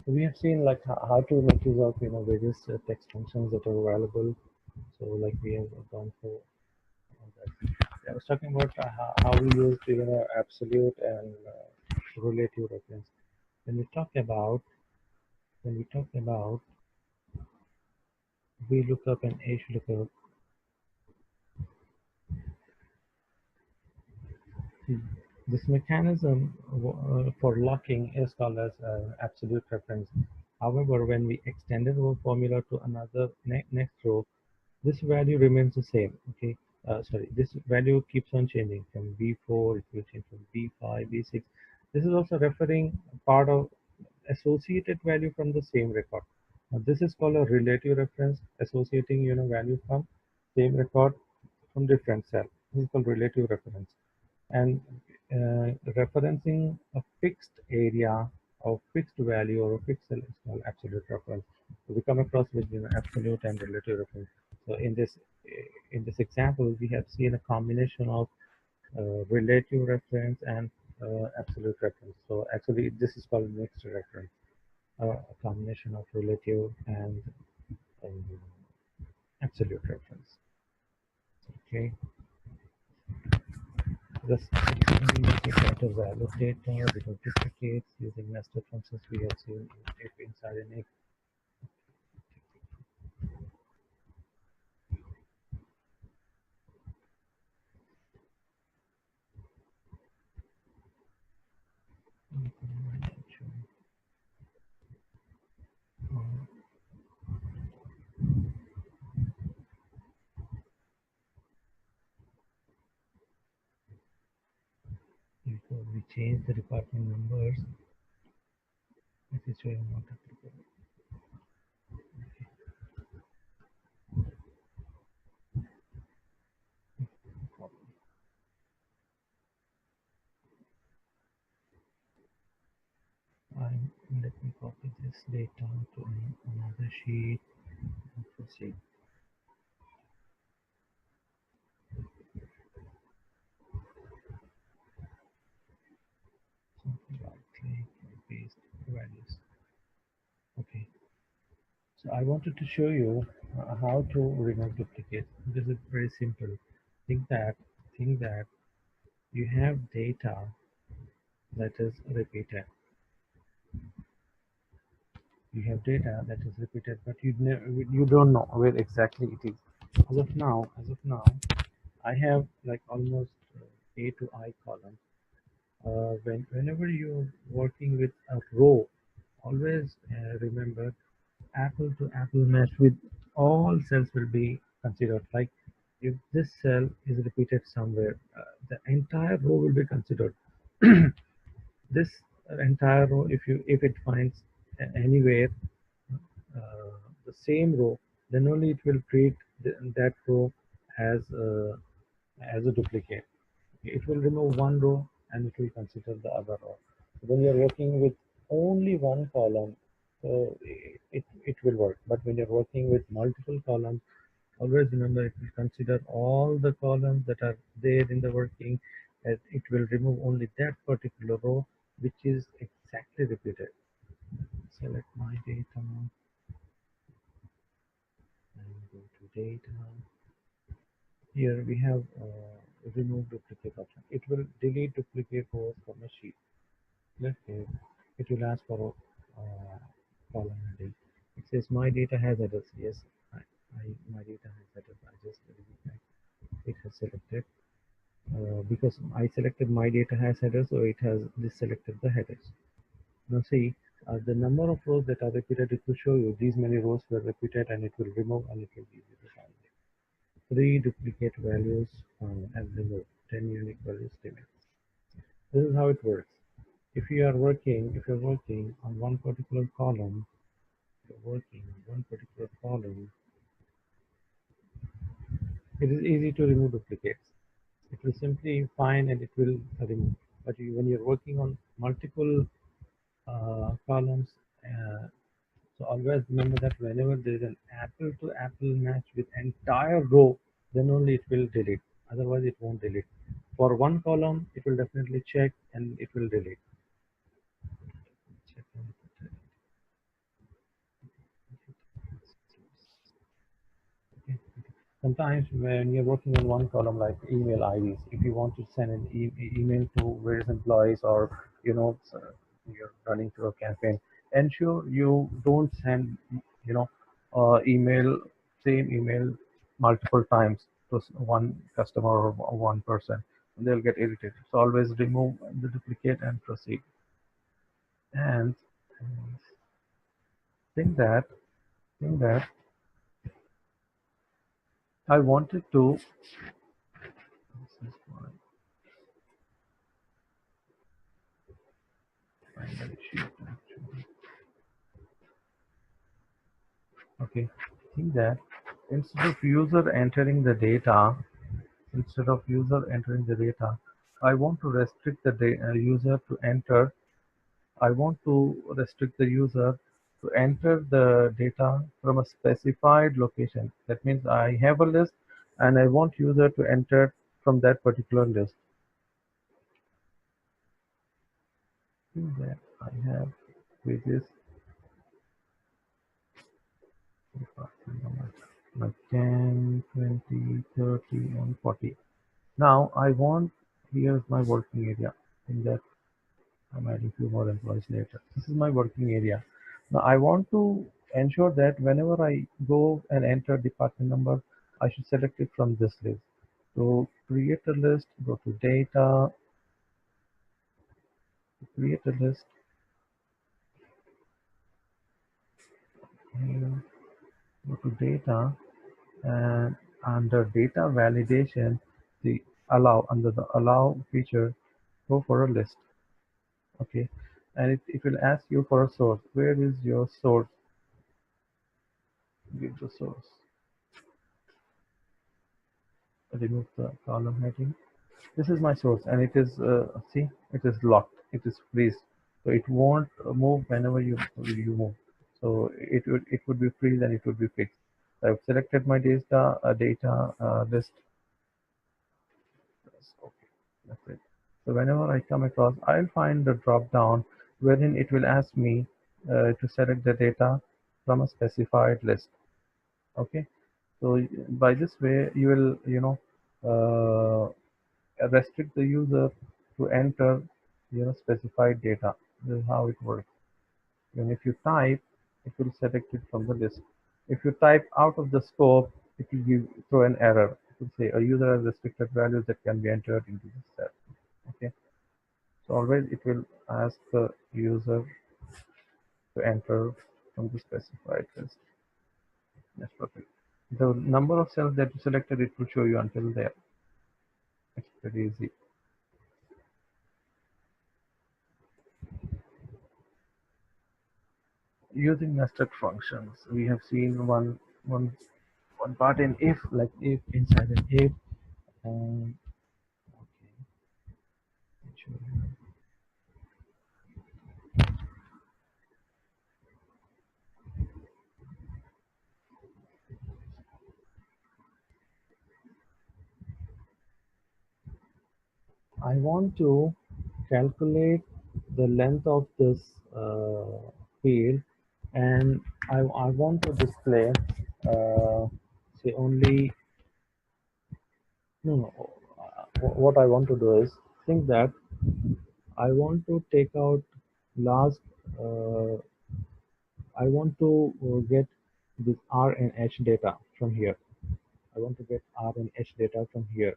We have seen like how to make use of various text functions that are available. So like we have gone through all that. I was talking about how we use absolute and relative reference. When we talk about when we talk about VLOOKUP and HLOOKUP, this mechanism for locking is called as absolute reference. However, when we extended our formula to another next row, this value remains the same. Okay, sorry, this value keeps on changing from B4, it will change from B5, B6. This is also referring part of associated value from the same record. Now, this is called a relative reference, associating value from same record from different cell. This is called relative reference. And referencing a fixed area or fixed value or a fixed cell is called absolute reference. So we come across with absolute and relative reference. So in this example, we have seen a combination of relative reference and absolute reference. So actually, this is called mixed reference, a combination of relative and um, absolute reference. Okay. Thus, we try to validate because duplicates using nested functions we have seen if inside an if. Before we change the department numbers, this is showing not applicable. Let me copy this data to another sheet and proceed. So right click and paste values. Okay. So I wanted to show you how to remove duplicates. This is very simple. Think that think that you have data that is repeated. You have data that is repeated, but you don't know where exactly it is. As of now, I have like almost A to I column. Whenever you're working with a row, always remember apple to apple match with all cells will be considered. Like if this cell is repeated somewhere, the entire row will be considered. This entire row, if it finds anywhere the same row, then only it will treat that row as as a duplicate. It will remove one row and it will consider the other row. When you're working with only one column, so it will work. But when you're working with multiple columns, always remember it will consider all the columns that are there in the working, and it will remove only that particular row which is exactly repeated. Select my data and go to data. Here we have remove duplicate option. It will delete duplicate rows from a sheet. Let's say it will ask for column heading. It says my data has headers. Yes, my data has headers. I just delete that. It has selected because I selected my data has headers, so it has deselected the headers. Now see the number of rows that are repeated. It will show you these many rows were repeated, and it will remove and it will give you the find. Three duplicate values and remove 10 unique values remain. This is how it works. If you're working on one particular column, it is easy to remove duplicates. It will simply find and it will remove. But when you're working on multiple columns, so always remember that whenever there is an apple to apple match with entire row, then only it will delete. Otherwise, it won't delete. For one column, it will definitely check and it will delete. Check and delete. Sometimes when you're working on one column like email IDs, if you want to send an email to various employees or you're running through a campaign, ensure you don't send you know email same email multiple times to one customer or one person. They'll get irritated. So always remove the duplicate and proceed. And think that think that I wanted to. This is my primary sheet actually. Okay, think that instead of user entering the data, instead of user entering the data, I want to restrict the user to enter. I want to restrict the user to enter the data from a specified location. That means I have a list and I want user to enter from that particular list. Think that I have pages like 10, 20, 30, and 40. Now I want, here's my working area. In that I'm adding few more employees later. This is my working area. Now I want to ensure that whenever I go and enter department number, I should select it from this list. So create a list, go to data, create a list, here, go to data, and under data validation, the under the allow feature, go for a list. Okay, and it will ask you for a source. Where is your source? Give the source. Remove the column heading. This is my source, and it is see, it is locked. It is freeze, so it won't move whenever you move. So it would be freeze and it would be fixed. So I've selected my data list. Okay, that's it. So whenever I come across, I'll find the drop down wherein it will ask me to select the data from a specified list. Okay, so by this way you will restrict the user to enter specified data. This is how it works. And if you type, it will select it from the list. If you type out of the scope, it will throw an error. It will say a user has restricted values that can be entered into this cell. Okay, so always it will ask the user to enter from the specified list. That's perfect. The number of cells that you selected, it will show you until there. It's pretty easy. Using nested functions, we have seen one part in if, like if inside an if. And okay, I want to calculate the length of this field, and I want to display say only no no. What I want to do is think that I want to take out last. Uh, I want to get this R and H data from here. I want to get R and H data from here.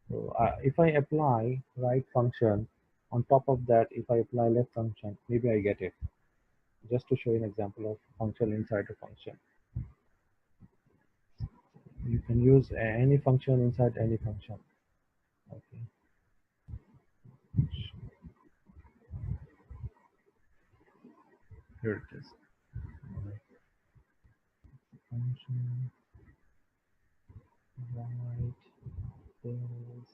So if I apply right function on top of that, if I apply left function, maybe I get it. Just to show you an example of function inside a function. You can use any function inside any function. Okay. Here it is. Function right. There's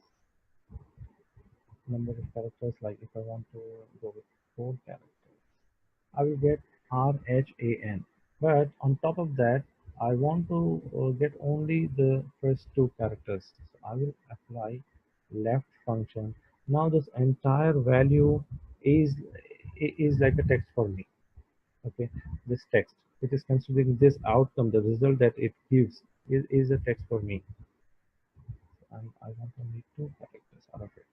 number of characters. Like if I want to go with 4 characters, I will get RHAN. But on top of that, I want to get only the first 2 characters. So I will apply left function. Now this entire value is is like a text for me. Okay, this text, it is considering this outcome, the result that it gives is a text for me. I want only two characters out of it.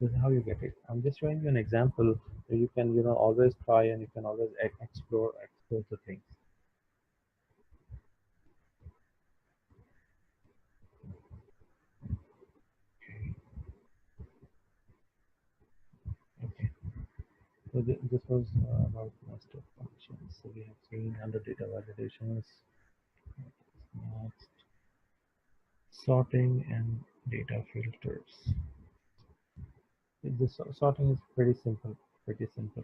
This is how you get it. I'm just showing you an example where you can, always try and you can always explore the things. Okay. So this was about master functions. So we have seen under data validations, next sorting and data filters. The sorting is pretty simple. Pretty simple.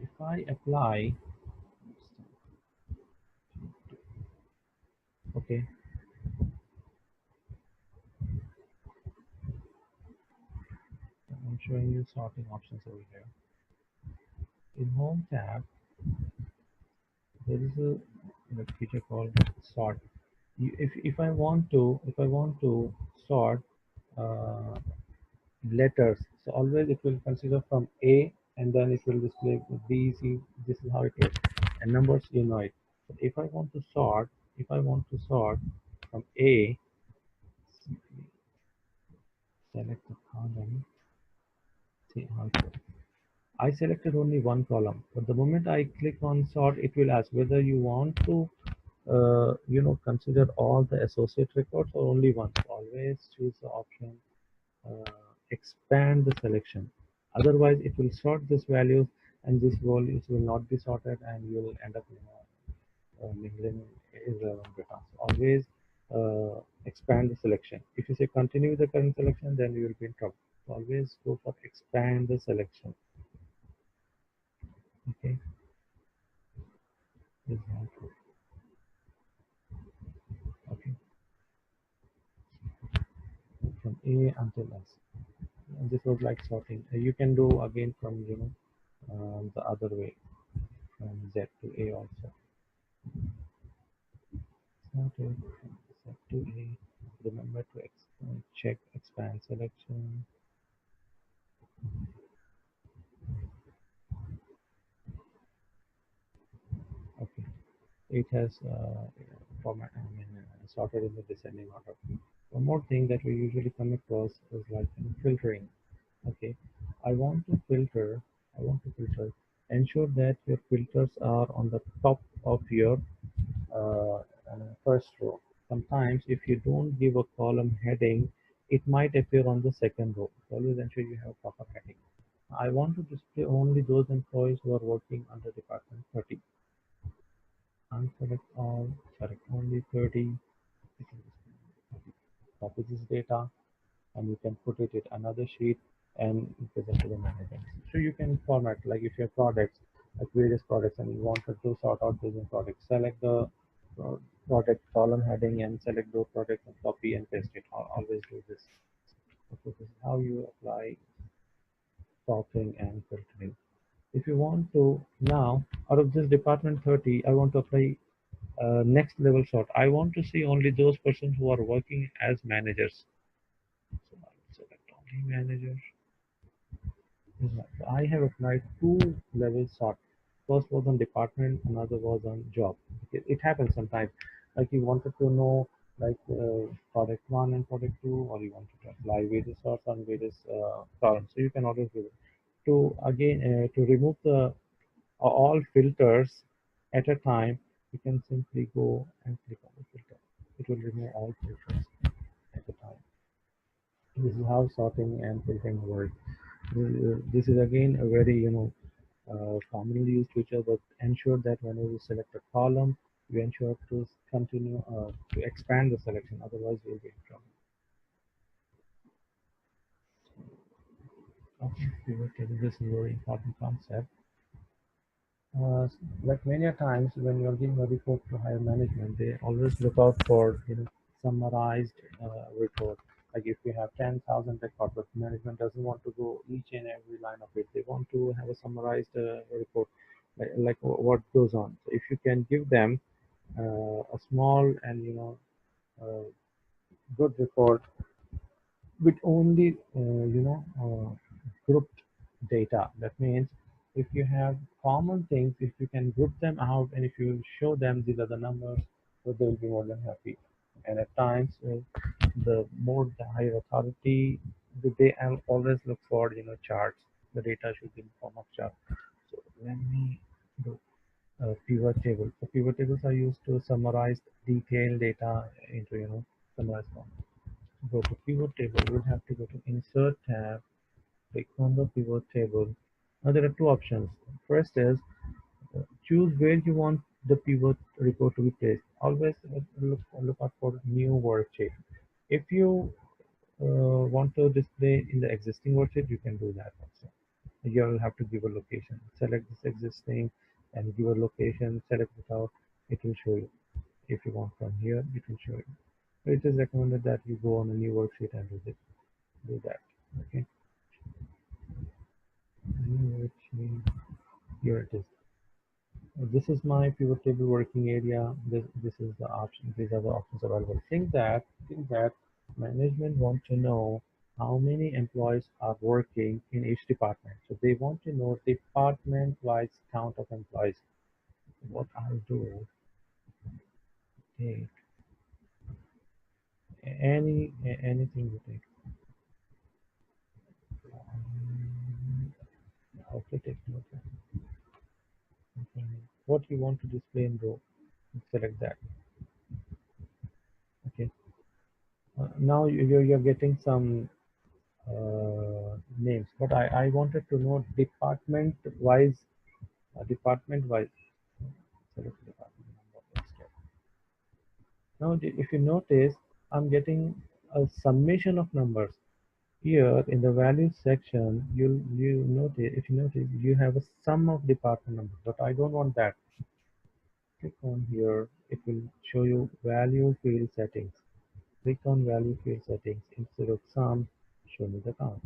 If I apply, okay, I'm showing you sorting options over here. In Home tab, there is a feature called sort. If I want to sort uh, letters, so always it will consider from A and then it will display B, C. This is how it is. And numbers, you know it. So if I want to sort from A, simply select the column. See how it goes. I selected only one column, but the moment I click on sort, it will ask whether you want to, consider all the associate records or only one. So always choose the option uh, expand the selection. Otherwise, it will sort this values and this values will not be sorted, and you will end up, mingling irrelevant data. So always expand the selection. If you say continue with the current selection, then you will be in trouble. So always go for expand the selection. Okay. This is helpful. Okay, from A until S. And this was like sorting. You can do again from the other way from Z to A also. Sorted from Z to A. Remember to check expand selection. Okay, it has sorted in the descending order. One more thing that we usually come across is like filtering. Okay, I want to filter. I want to filter. Ensure that your filters are on the top of your first row. Sometimes, if you don't give a column heading, it might appear on the second row. So always ensure you have proper heading. I want to display only those employees who are working under Department 30. Unselect all, select only 30. It will display 30. Copy this data and you can put it in another sheet and present to the manager. So you can format, like if you have products, like various products, and you wanted to sort out those products, select the uh, product column heading and select those products and copy and paste it. Always do this. So this is how you apply sorting and filtering. If you want to now, out of this department 30, I want to apply next level sort. I want to see only those persons who are working as managers. So I will select only manager. So I have applied two level sort. First was on department, another was on job. It happens sometimes. Like you wanted to know like product one and product two, or you wanted to apply various sorts on various columns. So you can always do it. To again to remove the all filters at a time, you can simply go and click on the filter. It will remove all filters at a time. This is how sorting and filtering work. This is again a very commonly used feature, but ensure that whenever you select a column, you ensure to continue to expand the selection. Otherwise, you'll be in trouble. Okay, pivot table. This is a very important concept. Uh, like many a times when you're giving a report to higher management, they always look out for summarized report. Like if we have 10,000 records, but management doesn't want to go each and every line of it. They want to have a summarized report, like what goes on. So if you can give them a small and uh, good report with only grouped data. That means if you have common things, if you can group them out and if you show them these are the numbers, so they will be more than happy. And at times, the more the higher authority, they always look for charts. The data should be in form of chart. So let me do a pivot table. So pivot tables are used to summarize detailed data into summarized form. Go to pivot table. We'll have to go to insert tab, click on the pivot table. Now there are two options. First is choose where you want the pivot report to be placed. Always look out for new worksheet. If you want to display in the existing worksheet, you can do that also. You will have to give a location. Select this existing and give a location. Select it out. It will show you. If you want from here, it will show you. So it is recommended that you go on a new worksheet and do that. Okay. New worksheet. Here it is. This is my pivot table working area. This is the option. These are the options available. Think that management want to know how many employees are working in each department. So they want to know department-wise count of employees. What I'll do, take anything you take. Okay, take note. Okay. What you want to display in row, select that. Okay. Now you're getting some names, but I wanted to know department wise. Select department number instead. Now, if you notice, I'm getting a summation of numbers here in the values section. You notice if you notice you have a sum of department numbers, but I don't want that. Click on here. It will show you value field settings. Click on value field settings instead of sum. Show me the count.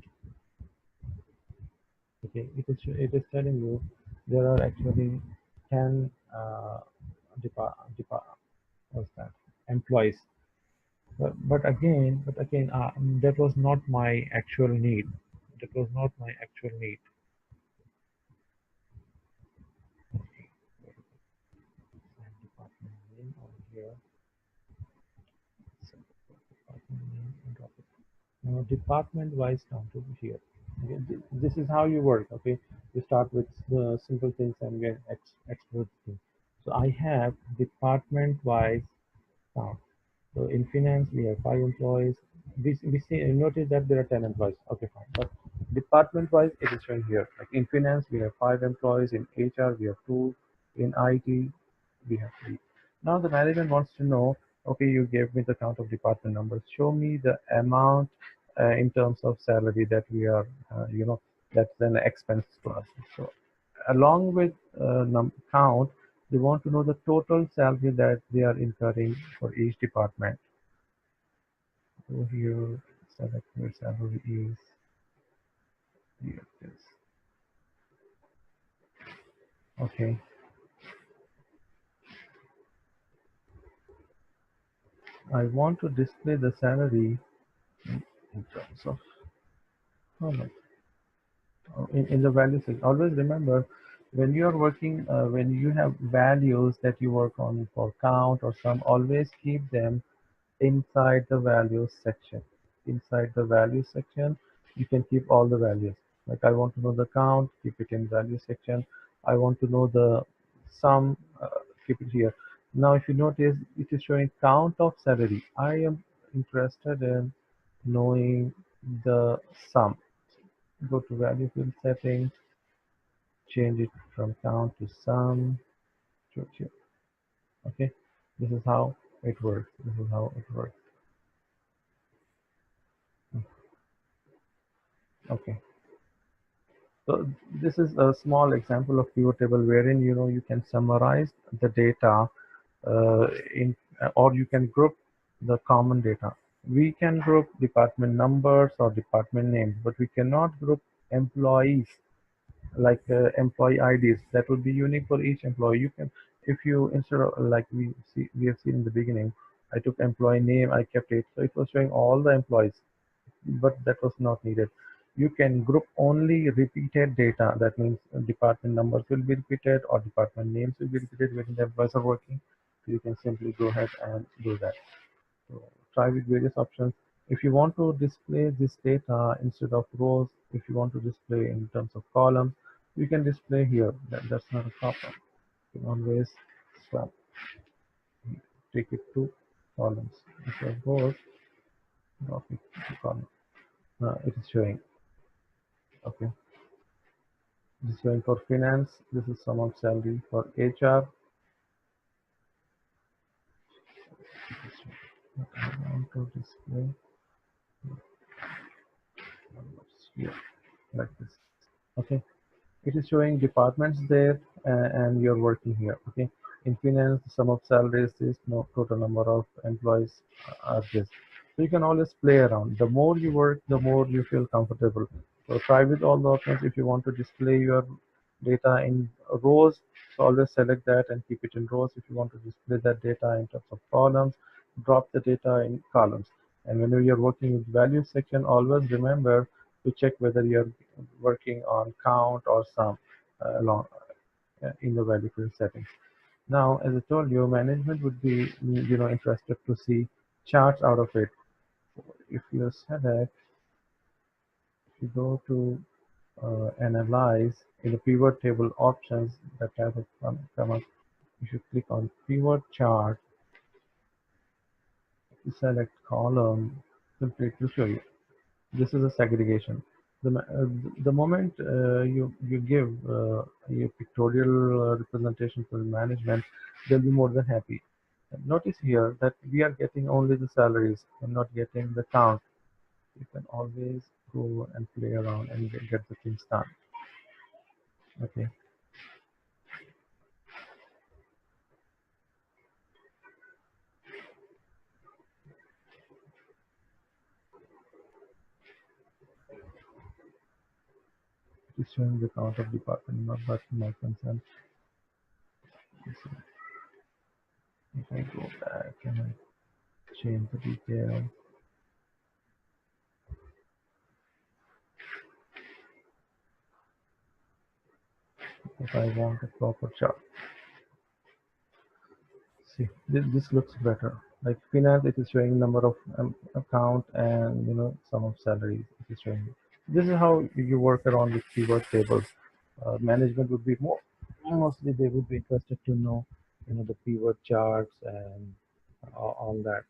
Okay, it is telling you there are actually 10 what's that employees, but again that was not my actual need. That was not my actual need. Okay, and department name over here. So, department name and drop it. Now department wise count over here. Okay, this is how you work. Okay, you start with the simple things and get expert things. So I have department wise count. So in finance, we have 5 employees. We see notice that there are 10 employees. Okay, fine. But department-wise, it is shown here. Like in finance, we have 5 employees. In HR, we have two. In IT, we have three. Now the management wants to know. Okay, you gave me the count of department numbers. Show me the amount in terms of salary that we are, that's an expense to us. So along with count, they want to know the total salary that they are incurring for each department. So here, select where salary is. Here it is. Okay. I want to display the salary in terms of how much. In the value section. Always remember when you are working, when you have values that you work on for count or sum, always keep them inside the values section. Inside the values section, you can keep all the values. Like I want to know the count, keep it in value section. I want to know the sum, keep it here. Now, if you notice, it is showing count of salary. I am interested in knowing the sum. Go to value field settings, change it from count to sum. Here. Okay, this is how it works. This is how it works. Okay. So this is a small example of pivot table wherein you can summarize the data in or you can group the common data. We can group department numbers or department names, but we cannot group employees like employee IDs. That would be unique for each employee. You can, if you instead of like we have seen in the beginning, I took employee name, I kept it, so it was showing all the employees. but that was not needed. You can group only repeated data. That means department numbers will be repeated or department names will be repeated when the employees are working. So you can simply go ahead and do that. So try with various options. If you want to display this data instead of rows, if you want to display in terms of columns, you can display here. That's not a problem. You can always swap, take it to columns. Instead of rows, drop it to column. It is showing. Okay. This is showing for finance. This is sum of salary for HR. What I want to display numbers here like this. Okay. It is showing departments there and you're working here. Okay. In finance, the sum of salaries is no total number of employees are this. So you can always play around. The more you work, the more you feel comfortable. So try with all the options. If you want to display your data in rows, so always select that and keep it in rows. If you want to display that data in terms of columns, drop the data in columns. And whenever you're working with value section, always remember to check whether you're working on count or sum along in the value field settings. Now, as I told you, management would be interested to see charts out of it. If you select, if you go to analyze in the pivot table options that type of come up, you should click on pivot chart, select column, simply to show you. This is a segregation. The moment you give a pictorial representation to the management, they'll be more than happy. Notice here that we are getting only the salaries and not getting the count. You can always go and play around and get the things done. Okay, it is showing the count of department, not but my concern. If I go back and I change the detail, if I want a proper chart. See, this looks better. Like finance, it is showing number of account and sum of salaries. It is showing. This is how you work around with keyword tables. Management would be mostly they would be interested to know the keyword charts and all that.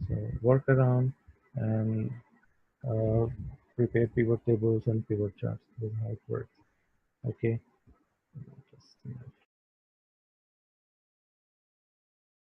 So work around and uh, prepare pivot tables and pivot charts. This is how it works. Okay. Just,